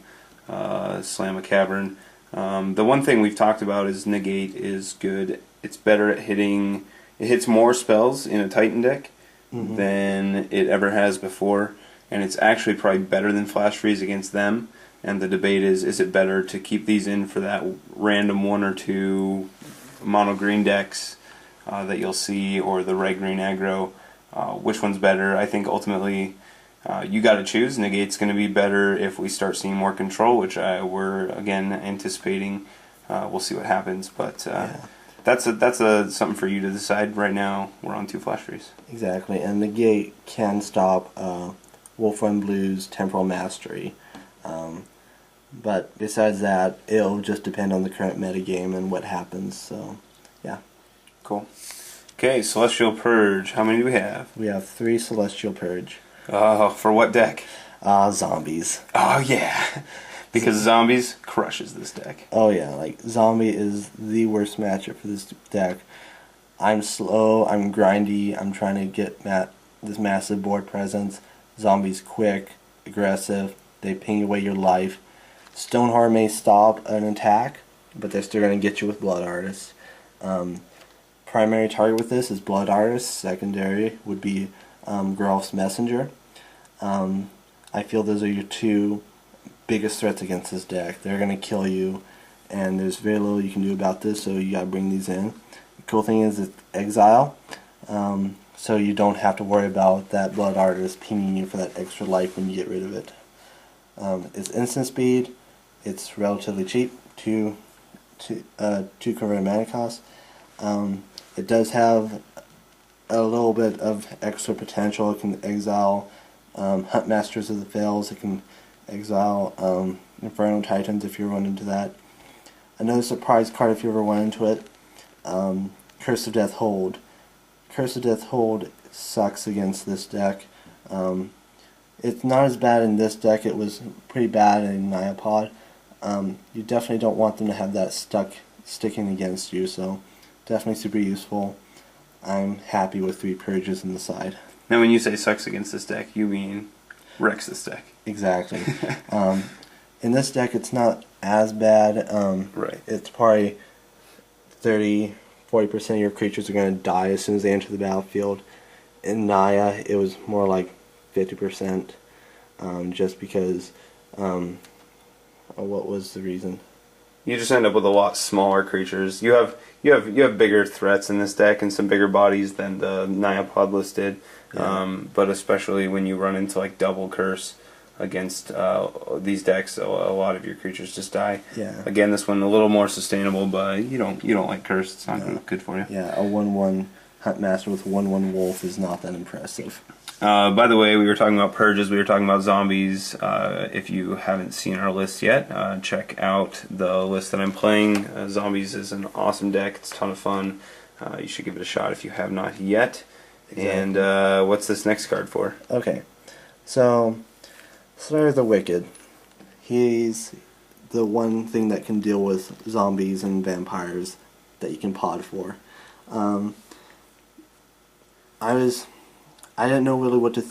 slam a cavern. The one thing we've talked about is negate is good. It's better at hitting. It hits more spells in a Titan deck than it ever has before, and it's actually probably better than Flash Freeze against them. And the debate is it better to keep these in for that random 1 or 2 mono green decks that you'll see, or the red green aggro? Which one's better? I think ultimately you got to choose. Negate's going to be better if we start seeing more control, which we're again anticipating. We'll see what happens, but that's something for you to decide. Right now, we're on 2 Flash Freeze. Exactly, and negate can stop Wolfrun Blue's Temporal Mastery. But besides that, it'll just depend on the current metagame and what happens, so yeah. Cool. Okay, Celestial Purge. How many do we have? We have 3 Celestial Purge. Oh, for what deck? Zombies. Oh, yeah. Because Zombies crushes this deck. Oh, yeah. Like, Zombie is the worst matchup for this deck. I'm slow, I'm grindy, I'm trying to get this massive board presence. Zombie's quick, aggressive, they ping away your life. Stonehorror may stop an attack, but they're still going to get you with Blood Artist. Primary target with this is Blood Artist. Secondary would be Geralf's Messenger. I feel those are your 2 biggest threats against this deck. They're going to kill you, and there's very little you can do about this, so you got to bring these in. The cool thing is it's exile, so you don't have to worry about that Blood Artist pinging you for that extra life when you get rid of it. It's instant speed. It's relatively cheap, 2 converted mana cost. It does have a little bit of extra potential. It can exile Hunt Masters of the Fails. It can exile Inferno Titans if you run into that. Another surprise card if you ever run into it, Curse of Death Hold. Curse of Death Hold sucks against this deck. It's not as bad in this deck. It was pretty bad in Nyapod. You definitely don't want them to have that sticking against you, so definitely super useful. I'm happy with 3 Purges in the side. Now when you say sucks against this deck, you mean wrecks this deck. Exactly. In this deck it's not as bad. Right. It's probably 30-40% of your creatures are going to die as soon as they enter the battlefield. In Naya it was more like 50%, just because what was the reason? You just end up with a lot smaller creatures. You have bigger threats in this deck and some bigger bodies than the Nyapod list did. Yeah. But especially when you run into like double curse against these decks, a lot of your creatures just die. Yeah. Again, this one a little more sustainable, but you don't like curse. It's not good for you. Yeah, a 1/1 Hunt Master with 1/1 Wolf is not that impressive. By the way, we were talking about purges, we were talking about zombies. If you haven't seen our list yet, check out the list that I'm playing. Zombies is an awesome deck, it's a ton of fun. You should give it a shot if you have not yet. Exactly. And what's this next card for? Okay, so Slayer the Wicked. He's the one thing that can deal with zombies and vampires that you can pod for. I didn't know really what to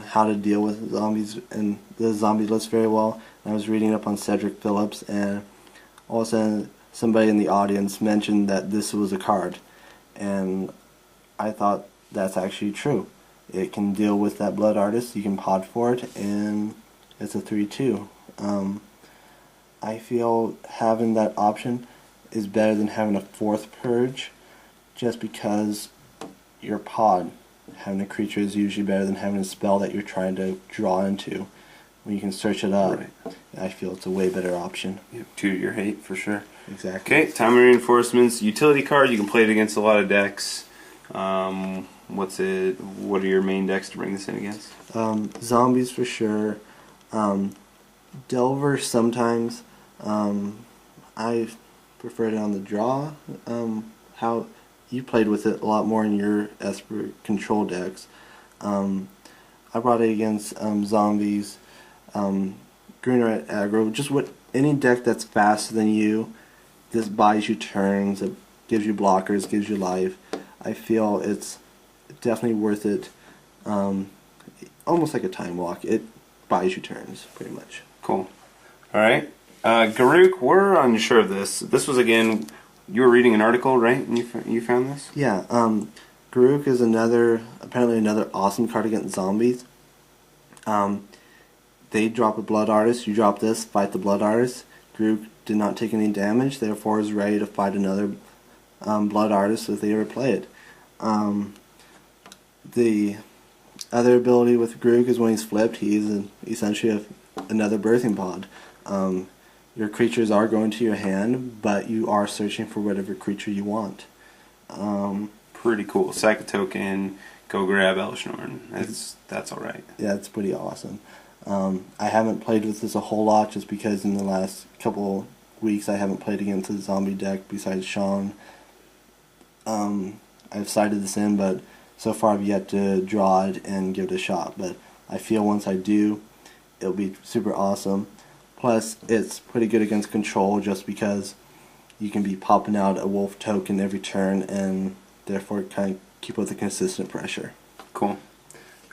how to deal with zombies and the zombie list very well. And I was reading up on Cedric Phillips, and all of a sudden somebody in the audience mentioned that this was a card, and I thought that's actually true. It can deal with that Blood Artist. You can pod for it, and it's a 3/2. I feel having that option is better than having a 4th Purge, just because your pod. Having a creature is usually better than having a spell that you're trying to draw into. When you can search it up, right. I feel it's a way better option. Yep, 2 to your hate, for sure. Exactly. Okay, Time Reinforcements. Utility card, you can play it against a lot of decks. What are your main decks to bring this in against? Zombies for sure. Delver sometimes. I preferred it on the draw. How you played with it a lot more in your Esper control decks. I brought it against zombies, green or red aggro, just any deck that's faster than you. This buys you turns, it gives you blockers, gives you life. I feel it's definitely worth it. Almost like a time walk. It buys you turns, pretty much. Cool. All right. Garuk, we're unsure of this. This was, again, you were reading an article, right? And you found this? Yeah. Garuk is apparently another awesome card against zombies. They drop a Blood Artist. You drop this, fight the Blood Artist. Garuk did not take any damage, therefore is ready to fight another Blood Artist if they ever play it. The other ability with Garuk is when he's flipped, he's essentially another Birthing Pod. Your creatures are going to your hand, but you are searching for whatever creature you want. Pretty cool. Sack a token, go grab Elesh Norn. That's alright. Yeah, it's pretty awesome. I haven't played with this a whole lot just because in the last couple weeks I haven't played against a zombie deck besides Sean. I've sided this in, but so far I've yet to draw it and give it a shot. But I feel once I do, it'll be super awesome. Plus, it's pretty good against control just because you can be popping out a wolf token every turn and therefore kind of keep up the consistent pressure. Cool.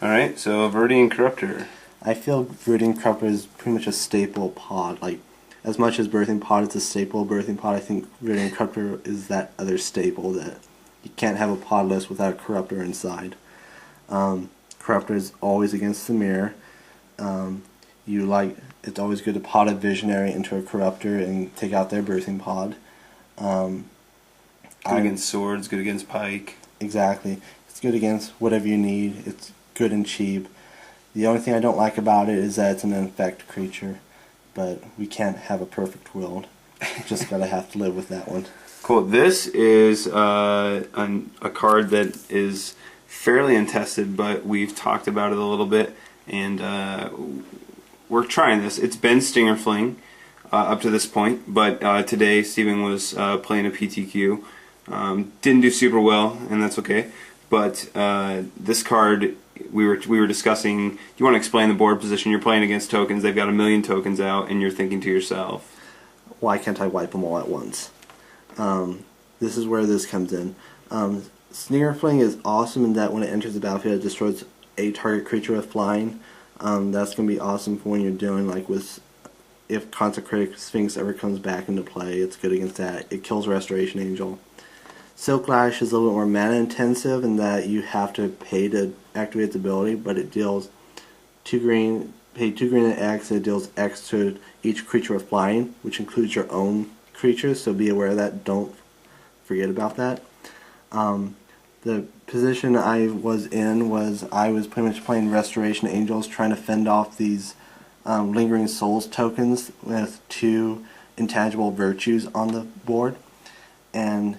Alright, so Viridian Corruptor. I feel Viridian Corruptor is pretty much a staple pod. Like, as much as Birthing Pod is a staple of Birthing Pod, I think Viridian Corruptor is that other staple that you can't have a pod list without a Corruptor inside. Corruptor is always against the mirror. It's always good to pod a Visionary into a Corruptor and take out their Birthing Pod. Good against swords, good against pike. Exactly. It's good against whatever you need. It's good and cheap. The only thing I don't like about it is that it's an infect creature, but we can't have a perfect world. Just gotta have to live with that one. Cool. This is a card that is fairly untested, but we've talked about it a little bit, and we're trying this. It's been Stinger Fling up to this point, but today Steven was playing a PTQ. Didn't do super well, and that's okay. But this card, we were discussing. Do you want to explain the board position? You're playing against tokens. They've got 1,000,000 tokens out, and you're thinking to yourself, why can't I wipe them all at once? This is where this comes in. Stinger Fling is awesome in that when it enters the battlefield, it destroys a target creature with flying. That's going to be awesome for when you're doing if Consecrated Sphinx ever comes back into play. It's good against that. It kills Restoration Angel. Silk Lash is a little bit more mana intensive in that you have to pay to activate its ability, but it deals 2 green, pay 2 green and X, and it deals X to each creature with flying, which includes your own creatures, so be aware of that. Don't forget about that. The position I was in was I was pretty much playing Restoration Angels, trying to fend off these Lingering Souls tokens with 2 Intangible Virtues on the board, and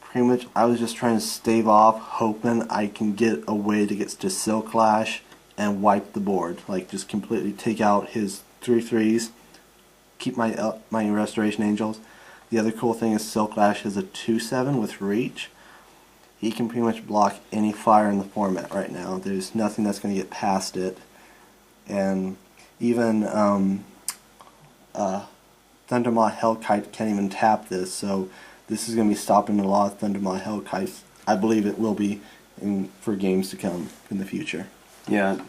pretty much I was just trying to stave off, hoping I can get a way to get to Silk Lash and wipe the board, like just completely take out his 3/3s, keep my Restoration Angels. The other cool thing is Silk Lash is a 2/7 with reach. He can pretty much block any fire in the format right now. There's nothing that's going to get past it, and even Thundermaw Hellkite can't even tap this, so this is going to be stopping a lot of Thundermaw Hellkites. I believe it will be for games to come in the future. Yeah,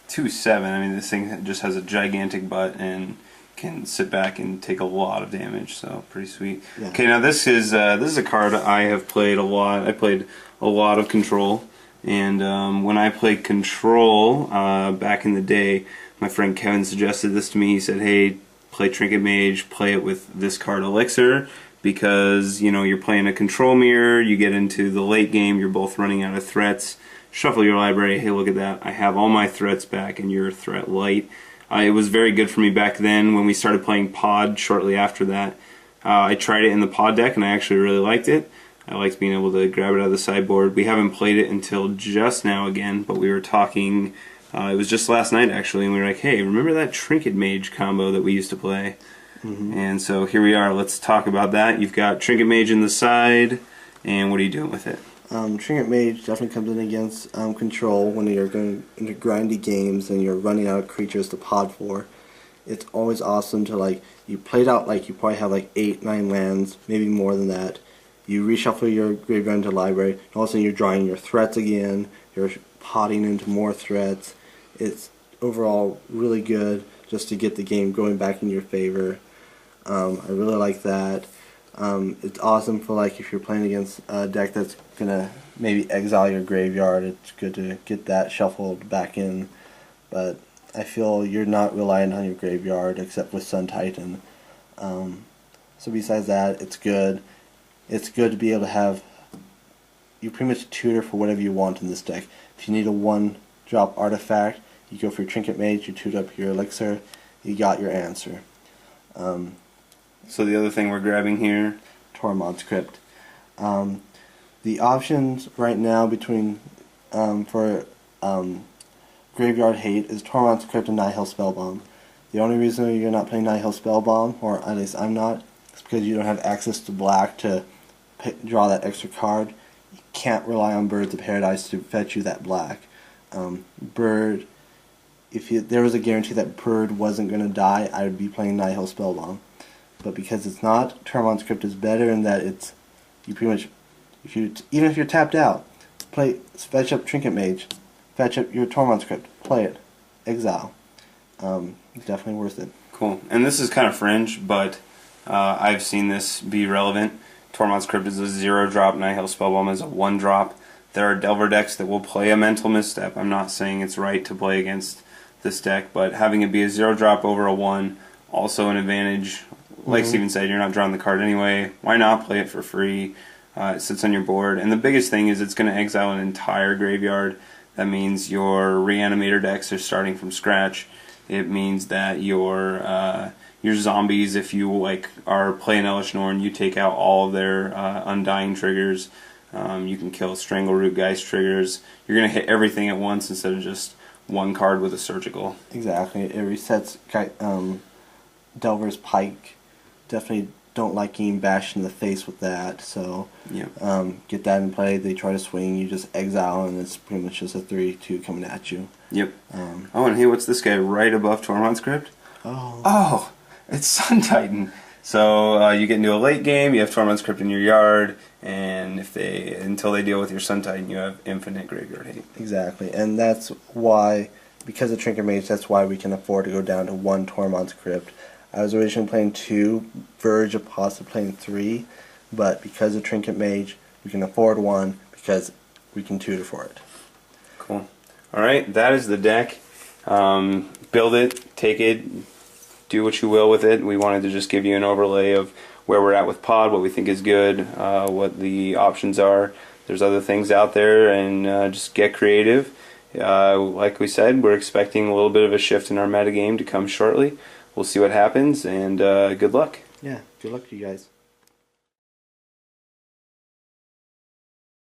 2/7. I mean, this thing just has a gigantic butt and can sit back and take a lot of damage. So pretty sweet. Yeah. Okay, now this is a card I have played a lot. I played a lot of Control, and when I played Control back in the day, my friend Kevin suggested this to me. He said, "Hey, play Trinket Mage. Play it with this card Elixir." Because, you know, you're playing a control mirror, you get into the late game, you're both running out of threats, shuffle your library, hey, look at that, I have all my threats back and you're threat light. It was very good for me back then. When we started playing Pod shortly after that, I tried it in the Pod deck and I actually really liked it. I liked being able to grab it out of the sideboard. We haven't played it until just now again, but we were talking, it was just last night actually, and we were like, hey, remember that Trinket Mage combo that we used to play? And so here we are. Let's talk about that. You've got Trinket Mage in the side, and what are you doing with it? Trinket Mage definitely comes in against control when you're going into grindy games and you're running out of creatures to pod for. It's always awesome to, like, you played out, like, you probably have like 8-9 lands, maybe more than that. You reshuffle your graveyard into library, and all of a sudden you're drawing your threats again, you're potting into more threats. It's overall really good just to get the game going back in your favor. I really like that. It's awesome for, like, if you're playing against a deck that's gonna maybe exile your graveyard. It's good to get that shuffled back in. But I feel you're not relying on your graveyard except with Sun Titan. So besides that, it's good. It's good to be able to have you pretty much tutor for whatever you want in this deck. If you need a 1-drop artifact, you go for your Trinket Mage, you tutor up your elixir, you got your answer. So the other thing we're grabbing here, Tormod's Crypt. The options right now between for Graveyard Hate is Tormod's Crypt and Nihil Spellbomb. The only reason you're not playing Nihil Spellbomb, or at least I'm not, is because you don't have access to black to draw that extra card. You can't rely on Birds of Paradise to fetch you that black. Bird, if there was a guarantee that Bird wasn't going to die, I would be playing Nihil Spellbomb. But because it's not, Tormod's Crypt is better in that it's, you pretty much, even if you're tapped out, fetch up Trinket Mage, fetch up your Tormod's Crypt, play it, exile. Definitely worth it. Cool. And this is kind of fringe, but I've seen this be relevant. Tormod's Crypt is a 0-drop, Nihil Spellbomb is a 1-drop. There are Delver decks that will play a Mental Misstep. I'm not saying it's right to play against this deck, but having it be a 0-drop over a 1, also an advantage. Like Steven said, you're not drawing the card anyway. Why not play it for free? It sits on your board. And the biggest thing is it's going to exile an entire graveyard. That means your Reanimator decks are starting from scratch. It means that your zombies, if you are playing Elesh Norn, you take out all of their Undying triggers. You can kill Strangleroot Geist triggers. You're going to hit everything at once instead of just one card with a surgical. Exactly. It resets Delver's Pike. Definitely don't like getting bashed in the face with that. So get that in play. They try to swing, you just exile, and it's pretty much just a 3/2 coming at you. Yep. Oh, and hey, what's this guy right above Tormod's Crypt? Oh, it's Sun Titan. So you get into a late game, you have Tormod's Crypt in your yard, and until they deal with your Sun Titan, you have infinite graveyard hate. Exactly, and that's why, because of Trinket Mage, that's why we can afford to go down to 1 Tormod's Crypt. I was originally playing 2, verge of possibly playing 3, but because of Trinket Mage, we can afford 1 because we can tutor for it. Cool. Alright, that is the deck. Build it, take it, do what you will with it. We wanted to just give you an overlay of where we're at with Pod, what we think is good, what the options are. There's other things out there, and just get creative. Like we said, we're expecting a little bit of a shift in our metagame to come shortly. We'll see what happens, and good luck. Yeah, good luck to you guys.